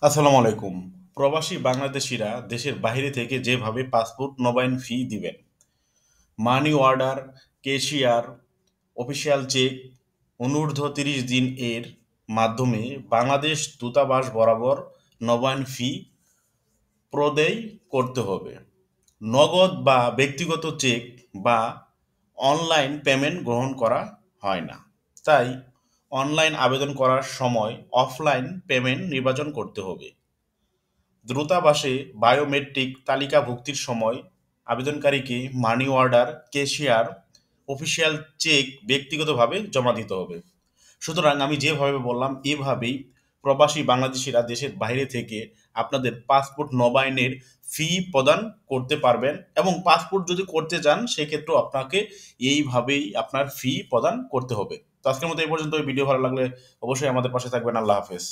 আসসালামু আলাইকুম। প্রবাসী বাংলাদেশীরা দেশের বাইরে থেকে যেভাবে পাসপোর্ট নবায়ন ফি দিবেন, money order, cashier, official cheque, অনূর্ধ্ব ৩০ দিন এর মাধ্যমে বাংলাদেশ দূতাবাস বরাবর নবায়ন ফি প্রদেয় করতে হবে। নগদ বা ব্যক্তিগত চেক বা অনলাইন পেমেন্ট গ্রহণ করা হয় না। তাই অনলাইন আবেদন করার সময় অফলাইন পেমেন্ট নির্বাচন করতে হবে। দূতাবাসে বায়োমেট্রিক তালিকাভুক্তির সময় আবেদনকারীকে money order, cashier, official cheque ব্যক্তিগতভাবে জমা দিতে হবে। সুতরাং আমি যেভাবে বললাম এভাবেই প্রবাসী বাংলাদেশিরা দেশের বাইরে থেকে আপনাদের পাসপোর্ট নবায়নের ফি প্রদান করতে পারবেন এবং পাসপোর্ট যদি করতে যান সেক্ষেত্রেও আপনাকে এইভাবেই আপনার ফি প্রদান করতে হবে। তো আজকের মতো এই পর্যন্ত। ভিডিও ভালো লাগলে অবশ্যই আমাদের পাশে থাকবেন। আল্লাহ হাফেজ।